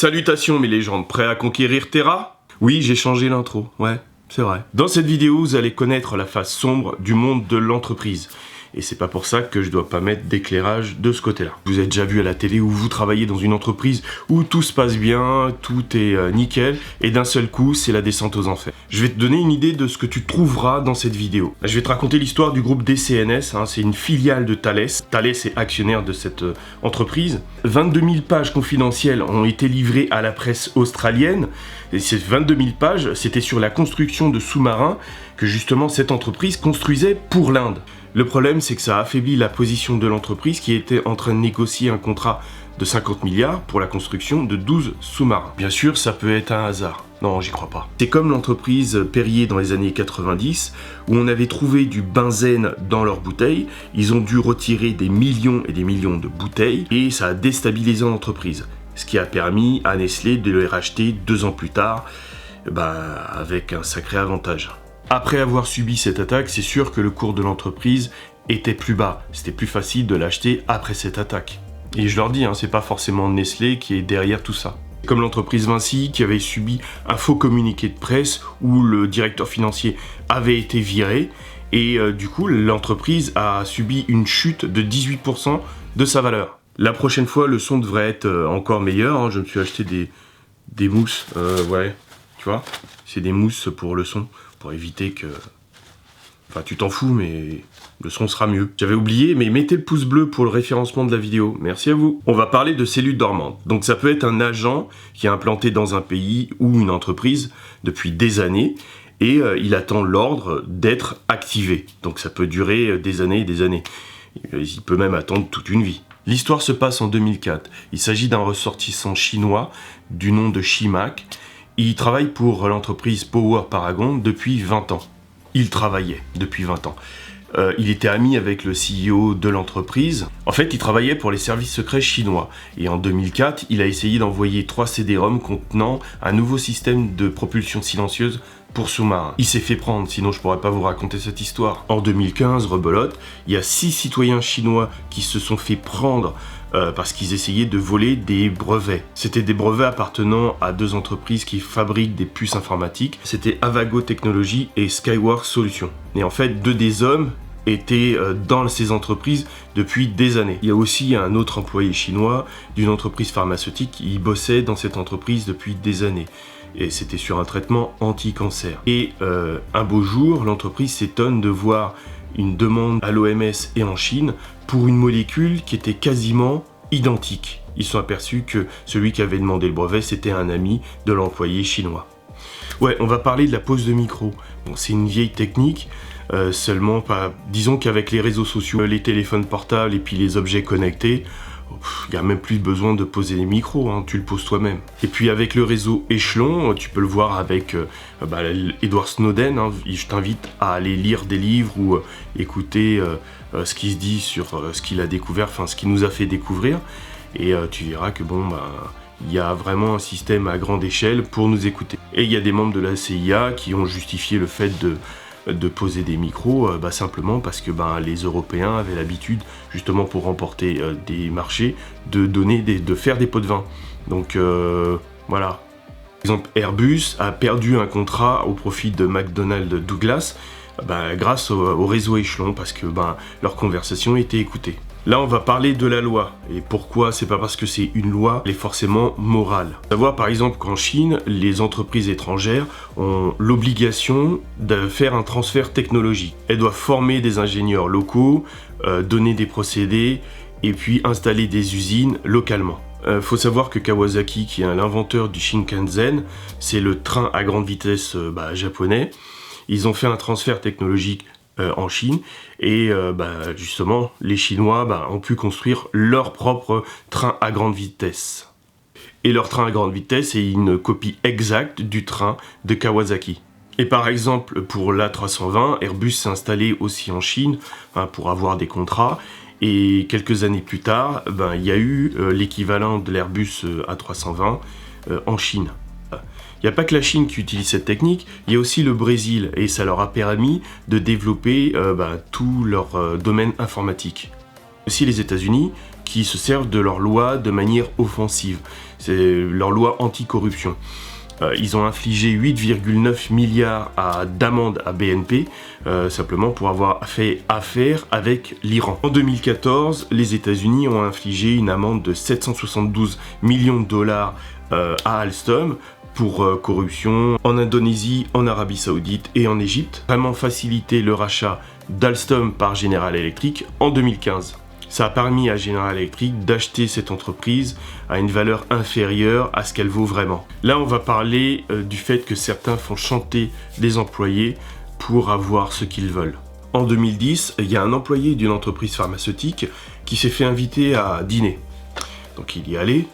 Salutations mes légendes, prêts à conquérir Terra? Oui, j'ai changé l'intro, ouais, c'est vrai. Dans cette vidéo, vous allez connaître la face sombre du monde de l'entreprise. Et c'est pas pour ça que je dois pas mettre d'éclairage de ce côté-là. Vous avez déjà vu à la télé où vous travaillez dans une entreprise où tout se passe bien, tout est nickel, et d'un seul coup, c'est la descente aux enfers. Je vais te donner une idée de ce que tu trouveras dans cette vidéo. Je vais te raconter l'histoire du groupe DCNS, c'est une filiale de Thales. Thales est actionnaire de cette entreprise. 22 000 pages confidentielles ont été livrées à la presse australienne. Et ces 22 000 pages, c'était sur la construction de sous-marins que justement cette entreprise construisait pour l'Inde. Le problème, c'est que ça a affaibli la position de l'entreprise qui était en train de négocier un contrat de 50 milliards pour la construction de 12 sous-marins. Bien sûr, ça peut être un hasard. Non, j'y crois pas. C'est comme l'entreprise Perrier dans les années 90, où on avait trouvé du benzène dans leurs bouteilles. Ils ont dû retirer des millions et des millions de bouteilles, et ça a déstabilisé l'entreprise. Ce qui a permis à Nestlé de les racheter 2 ans plus tard, avec un sacré avantage. Après avoir subi cette attaque, c'est sûr que le cours de l'entreprise était plus bas. C'était plus facile de l'acheter après cette attaque. Et je leur dis, c'est pas forcément Nestlé qui est derrière tout ça. Comme l'entreprise Vinci qui avait subi un faux communiqué de presse où le directeur financier avait été viré et du coup l'entreprise a subi une chute de 18% de sa valeur. La prochaine fois, le son devrait être encore meilleur. Je me suis acheté des mousses, tu vois, c'est des mousses pour le son. Pour éviter que... Enfin, tu t'en fous, mais le son sera mieux. J'avais oublié, mais mettez le pouce bleu pour le référencement de la vidéo. Merci à vous. On va parler de cellules dormantes. Donc ça peut être un agent qui est implanté dans un pays ou une entreprise depuis des années et il attend l'ordre d'être activé. Donc ça peut durer des années et des années. Il peut même attendre toute une vie. L'histoire se passe en 2004. Il s'agit d'un ressortissant chinois du nom de Shimak. Il travaille pour l'entreprise Power Paragon depuis 20 ans. Il travaillait depuis 20 ans. Il était ami avec le CEO de l'entreprise. En fait, il travaillait pour les services secrets chinois. Et en 2004, il a essayé d'envoyer 3 CD-ROM contenant un nouveau système de propulsion silencieuse pour sous-marins. Il s'est fait prendre, sinon je pourrais pas vous raconter cette histoire. En 2015, rebelote, il y a 6 citoyens chinois qui se sont fait prendre parce qu'ils essayaient de voler des brevets. C'était des brevets appartenant à 2 entreprises qui fabriquent des puces informatiques. C'était Avago Technologies et Skyworks Solutions. Et en fait, 2 des hommes étaient dans ces entreprises depuis des années. Il y a aussi un autre employé chinois d'une entreprise pharmaceutique qui bossait dans cette entreprise depuis des années. Et c'était sur un traitement anti-cancer. Et un beau jour, l'entreprise s'étonne de voir une demande à l'OMS et en Chine pour une molécule qui était quasiment identique. Ils se sont aperçus que celui qui avait demandé le brevet, c'était un ami de l'employé chinois. Ouais, on va parler de la pose de micro. Bon, c'est une vieille technique, seulement pas. Disons qu'avec les réseaux sociaux, les téléphones portables et puis les objets connectés, il n'y a même plus besoin de poser les micros, tu le poses toi-même. Et puis avec le réseau Échelon, tu peux le voir avec Edward Snowden. Je t'invite à aller lire des livres ou écouter ce qu'il se dit sur ce qu'il a découvert, ce qu'il nous a fait découvrir. Et tu verras que il y a vraiment un système à grande échelle pour nous écouter. Et il y a des membres de la CIA qui ont justifié le fait de poser des micros simplement parce que les Européens avaient l'habitude, justement pour remporter des marchés, de faire des pots de vin. Donc voilà. Par exemple, Airbus a perdu un contrat au profit de McDonnell Douglas grâce au réseau Échelon parce que leur conversation était écoutée. Là, on va parler de la loi. Et pourquoi? C'est pas parce que c'est une loi, elle est forcément morale. Savoir par exemple qu'en Chine, les entreprises étrangères ont l'obligation de faire un transfert technologique. Elles doivent former des ingénieurs locaux, donner des procédés et puis installer des usines localement. Faut savoir que Kawasaki, qui est l'inventeur du Shinkansen, c'est le train à grande vitesse japonais. Ils ont fait un transfert technologique en Chine et justement les Chinois ont pu construire leur propre train à grande vitesse. Et leur train à grande vitesse est une copie exacte du train de Kawasaki. Et par exemple pour l'A320, Airbus s'est installé aussi en Chine pour avoir des contrats. Et quelques années plus tard, il y a eu l'équivalent de l'Airbus A320 en Chine. Il n'y a pas que la Chine qui utilise cette technique, il y a aussi le Brésil, et ça leur a permis de développer tout leur domaine informatique. Aussi les États-Unis, qui se servent de leur loi de manière offensive. C'est leur loi anticorruption. Ils ont infligé 8,9 milliards d'amendes à BNP, simplement pour avoir fait affaire avec l'Iran. En 2014, les États-Unis ont infligé une amende de 772 millions de dollars à Alstom pour corruption en Indonésie, en Arabie Saoudite et en Égypte. Vraiment facilité le rachat d'Alstom par General Electric en 2015. Ça a permis à General Electric d'acheter cette entreprise à une valeur inférieure à ce qu'elle vaut vraiment. Là, on va parler du fait que certains font chanter les employés pour avoir ce qu'ils veulent. En 2010, il y a un employé d'une entreprise pharmaceutique qui s'est fait inviter à dîner. Donc il y est allé,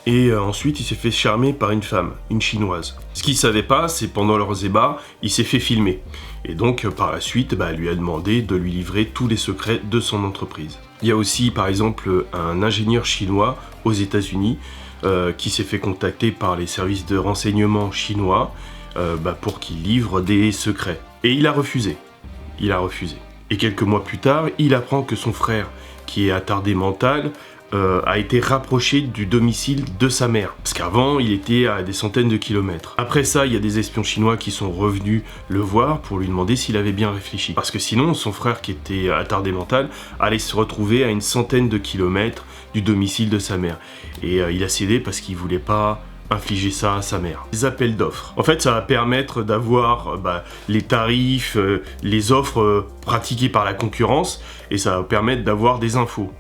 et ensuite il s'est fait charmer par une femme, une chinoise. Ce qu'il ne savait pas, c'est pendant leurs ébats, il s'est fait filmer. Et donc par la suite, elle lui a demandé de lui livrer tous les secrets de son entreprise. Il y a aussi par exemple un ingénieur chinois aux États-Unis qui s'est fait contacter par les services de renseignement chinois pour qu'il livre des secrets. Et il a refusé. Et quelques mois plus tard, il apprend que son frère, qui est attardé mental, a été rapproché du domicile de sa mère. Parce qu'avant, il était à des centaines de kilomètres. Après ça, il y a des espions chinois qui sont revenus le voir pour lui demander s'il avait bien réfléchi. Parce que sinon, son frère qui était attardé mental allait se retrouver à une centaine de kilomètres du domicile de sa mère. Et il a cédé parce qu'il voulait pas infliger ça à sa mère. Les appels d'offres. En fait, ça va permettre d'avoir les tarifs, les offres pratiquées par la concurrence, et ça va permettre d'avoir des infos.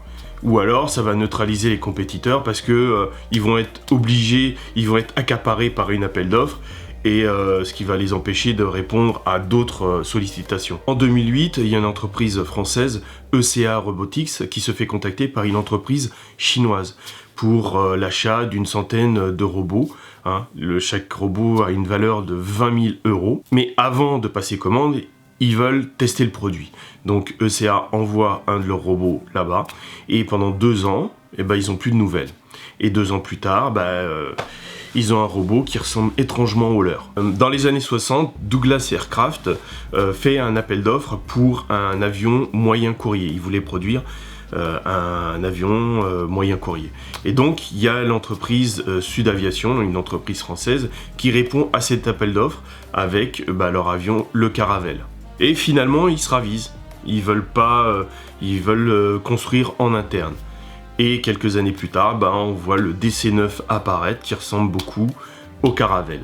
Ou alors ça va neutraliser les compétiteurs parce que ils vont être obligés, ils vont être accaparés par une appel d'offres et ce qui va les empêcher de répondre à d'autres sollicitations. En 2008, il y a une entreprise française, ECA Robotics, qui se fait contacter par une entreprise chinoise pour l'achat d'une centaine de robots. Chaque robot a une valeur de 20 000 €. Mais avant de passer commande, ils veulent tester le produit. Donc ECA envoie un de leurs robots là-bas, et pendant 2 ans, ils n'ont plus de nouvelles. Et 2 ans plus tard, ils ont un robot qui ressemble étrangement au leur. Dans les années 60, Douglas Aircraft fait un appel d'offres pour un avion moyen courrier. Ils voulaient produire un avion moyen courrier. Et donc, il y a l'entreprise Sud Aviation, une entreprise française, qui répond à cet appel d'offres avec leur avion, le Caravelle. Et finalement, ils se ravisent. Ils veulent construire en interne. Et quelques années plus tard, on voit le DC-9 apparaître qui ressemble beaucoup au Caravelle.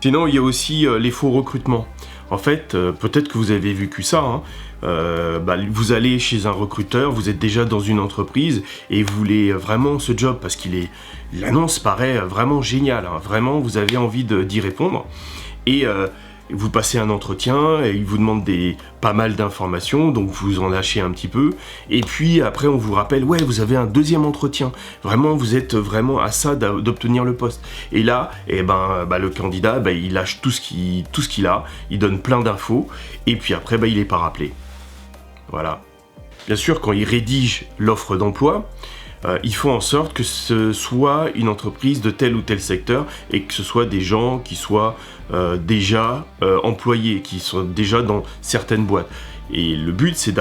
Sinon, il y a aussi les faux recrutements. En fait, peut-être que vous avez vécu ça. Vous allez chez un recruteur, vous êtes déjà dans une entreprise et vous voulez vraiment ce job parce l'annonce paraît vraiment géniale. Vraiment, vous avez envie d'y répondre. Et vous passez un entretien et il vous demande pas mal d'informations, donc vous en lâchez un petit peu. Et puis après, on vous rappelle, ouais, vous avez un deuxième entretien. Vraiment, vous êtes vraiment à ça d'obtenir le poste. Et là, le candidat, il lâche tout ce qu'il a, il donne plein d'infos, et puis après, il n'est pas rappelé. Voilà. Bien sûr, quand il rédige l'offre d'emploi, il faut en sorte que ce soit une entreprise de tel ou tel secteur et que ce soit des gens qui soient déjà employés, qui sont déjà dans certaines boîtes. Et le but, c'est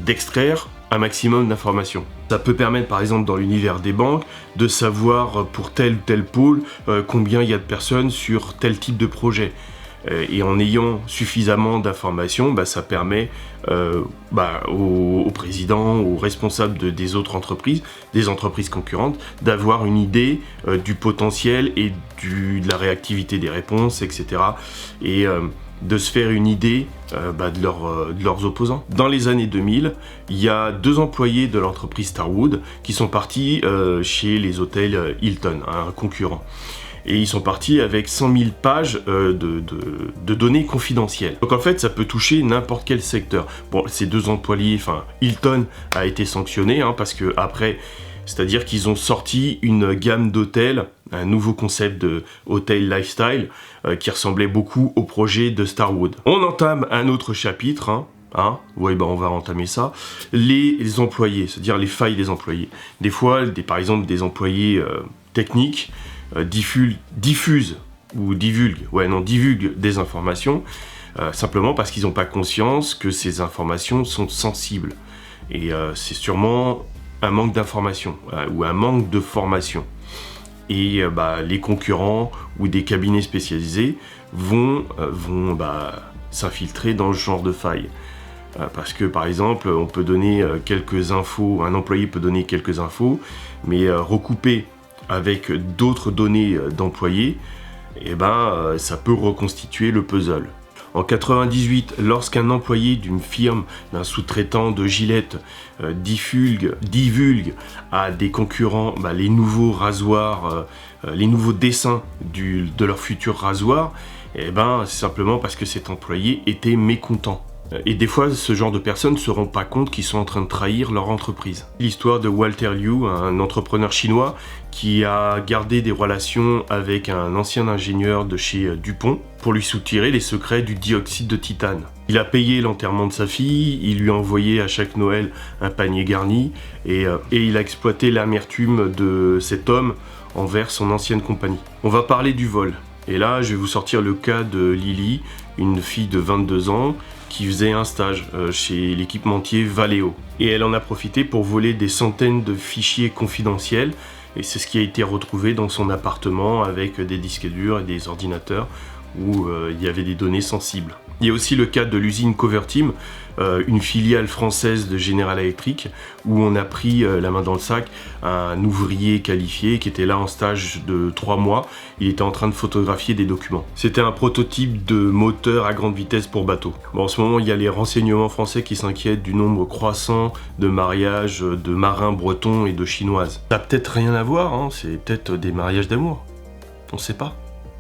d'extraire un maximum d'informations. Ça peut permettre, par exemple, dans l'univers des banques, de savoir pour tel ou tel pôle combien il y a de personnes sur tel type de projet. Et en ayant suffisamment d'informations, ça permet au président, aux responsables des autres entreprises, des entreprises concurrentes, d'avoir une idée du potentiel et de la réactivité des réponses, etc. Et de se faire une idée de leurs opposants. Dans les années 2000, il y a 2 employés de l'entreprise Starwood qui sont partis chez les hôtels Hilton, un concurrent. Et ils sont partis avec 100 000 pages de données confidentielles. Donc en fait, ça peut toucher n'importe quel secteur. Bon, ces 2 employés, Hilton a été sanctionné, parce que après, c'est-à-dire qu'ils ont sorti une gamme d'hôtels, un nouveau concept de hôtel lifestyle, qui ressemblait beaucoup au projet de Starwood. On entame un autre chapitre, on va entamer ça. Les employés, c'est-à-dire les failles des employés. Des fois, par exemple, des employés techniques, diffusent divulguent des informations simplement parce qu'ils n'ont pas conscience que ces informations sont sensibles. Et c'est sûrement un manque d'information ou un manque de formation. Et les concurrents ou des cabinets spécialisés vont s'infiltrer dans ce genre de failles. Parce que par exemple, on peut donner quelques infos, un employé peut donner quelques infos, mais recoupé avec d'autres données d'employés, ça peut reconstituer le puzzle. En 98, lorsqu'un employé d'une firme, d'un sous-traitant de Gillette divulgue à des concurrents les nouveaux rasoirs, les nouveaux dessins de leur futur rasoir, c'est simplement parce que cet employé était mécontent. Et des fois, ce genre de personnes ne se rendent pas compte qu'ils sont en train de trahir leur entreprise. L'histoire de Walter Liu, un entrepreneur chinois qui a gardé des relations avec un ancien ingénieur de chez DuPont pour lui soutirer les secrets du dioxyde de titane. Il a payé l'enterrement de sa fille, il lui a envoyé à chaque Noël un panier garni et il a exploité l'amertume de cet homme envers son ancienne compagnie. On va parler du vol. Et là, je vais vous sortir le cas de Lily, une fille de 22 ans, qui faisait un stage chez l'équipementier Valeo. Et elle en a profité pour voler des centaines de fichiers confidentiels, et c'est ce qui a été retrouvé dans son appartement avec des disques durs et des ordinateurs où il y avait des données sensibles. Il y a aussi le cas de l'usine Coverteam, une filiale française de General Electric, où on a pris la main dans le sac un ouvrier qualifié qui était là en stage de 3 mois. Il était en train de photographier des documents. C'était un prototype de moteur à grande vitesse pour bateau. Bon, en ce moment, il y a les renseignements français qui s'inquiètent du nombre croissant de mariages de marins bretons et de chinoises. Ça n'a peut-être rien à voir, hein, c'est peut-être des mariages d'amour. On ne sait pas.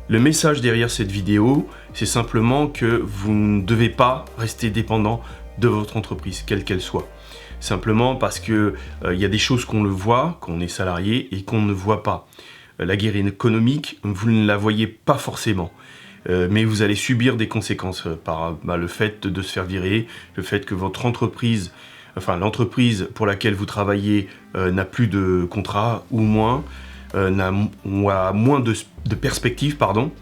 Le message derrière cette vidéo, c'est simplement que vous ne devez pas rester dépendant de votre entreprise, quelle qu'elle soit. Simplement parce que y a des choses qu'on le voit, qu'on est salarié, et qu'on ne voit pas. La guerre économique, vous ne la voyez pas forcément. Mais vous allez subir des conséquences par le fait de se faire virer, le fait que votre entreprise, l'entreprise pour laquelle vous travaillez n'a plus de contrat ou moins, a moins de perspectives, pardon.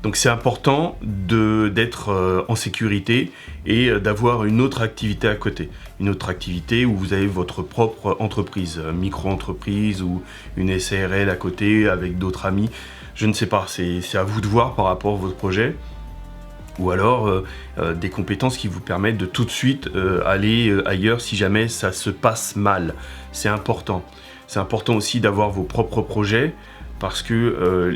Donc c'est important d'être en sécurité et d'avoir une autre activité à côté. Une autre activité où vous avez votre propre entreprise, micro-entreprise ou une SARL à côté avec d'autres amis. Je ne sais pas, c'est à vous de voir par rapport à votre projet. Ou alors des compétences qui vous permettent de tout de suite aller ailleurs si jamais ça se passe mal. C'est important. C'est important aussi d'avoir vos propres projets parce que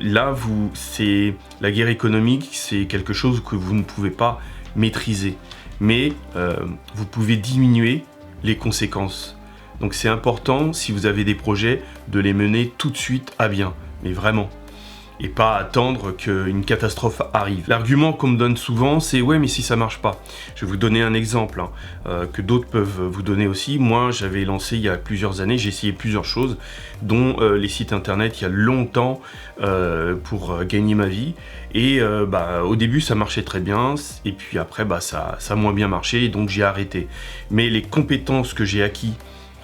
la guerre économique, c'est quelque chose que vous ne pouvez pas maîtriser. Mais vous pouvez diminuer les conséquences. Donc c'est important, si vous avez des projets, de les mener tout de suite à bien. Mais vraiment. Et pas attendre qu'une catastrophe arrive. L'argument qu'on me donne souvent, c'est « ouais, mais si ça marche pas ». Je vais vous donner un exemple que d'autres peuvent vous donner aussi. Moi, j'avais lancé il y a plusieurs années, j'ai essayé plusieurs choses, dont les sites internet il y a longtemps pour gagner ma vie. Et au début, ça marchait très bien, et puis après, ça a moins bien marché, et donc j'ai arrêté. Mais les compétences que j'ai acquises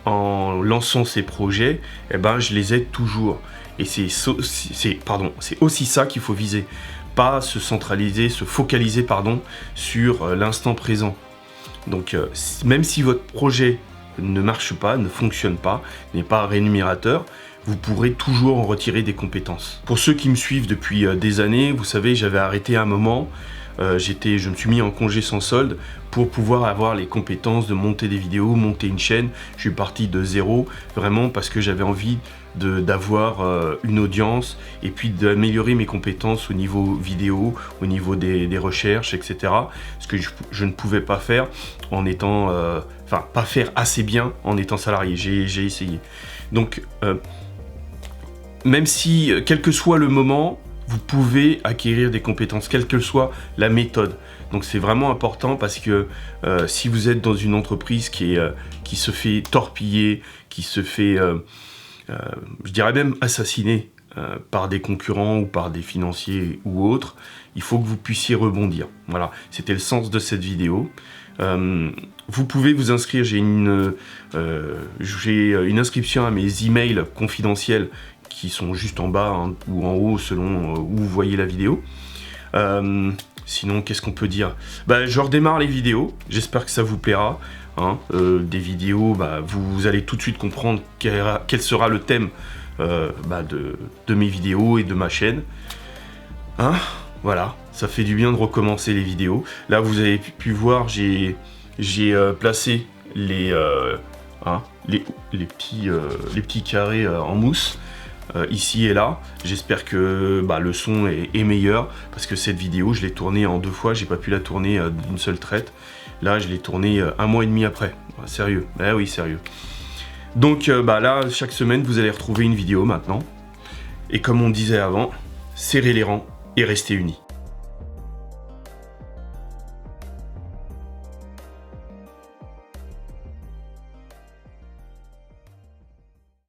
en lançant ces projets, je les ai toujours. Et c'est aussi ça qu'il faut viser. Pas se focaliser sur l'instant présent. Donc même si votre projet ne marche pas, ne fonctionne pas, n'est pas rémunérateur, vous pourrez toujours en retirer des compétences. Pour ceux qui me suivent depuis des années, vous savez, j'avais arrêté à un moment. Je me suis mis en congé sans solde pour pouvoir avoir les compétences de monter des vidéos, monter une chaîne. Je suis parti de zéro, vraiment parce que j'avais envie d'avoir une audience et puis d'améliorer mes compétences au niveau vidéo, au niveau des recherches, etc. Ce que je ne pouvais pas faire en étant... pas faire assez bien en étant salarié. J'ai essayé. Donc, même si, quel que soit le moment, vous pouvez acquérir des compétences, quelle que soit la méthode. Donc c'est vraiment important parce que si vous êtes dans une entreprise qui se fait torpiller, qui se fait, je dirais même assassiner par des concurrents ou par des financiers ou autres, il faut que vous puissiez rebondir. Voilà, c'était le sens de cette vidéo. Vous pouvez vous inscrire, j'ai une inscription à mes emails confidentiels qui sont juste en bas ou en haut selon où vous voyez la vidéo. Sinon, qu'est-ce qu'on peut dire? Bah, je redémarre les vidéos, j'espère que ça vous plaira. Hein. Des vidéos, bah, vous allez tout de suite comprendre quel sera le thème de mes vidéos et de ma chaîne. Hein, voilà, ça fait du bien de recommencer les vidéos. Là, vous avez pu voir, j'ai placé les petits carrés en mousse. Ici et là, j'espère que le son est meilleur, parce que cette vidéo, je l'ai tournée en 2 fois, j'ai pas pu la tourner d'une seule traite. Là, je l'ai tournée 1 mois et demi après. Sérieux, eh oui, sérieux. Donc là, chaque semaine, vous allez retrouver une vidéo maintenant. Et comme on disait avant, serrez les rangs et restez unis.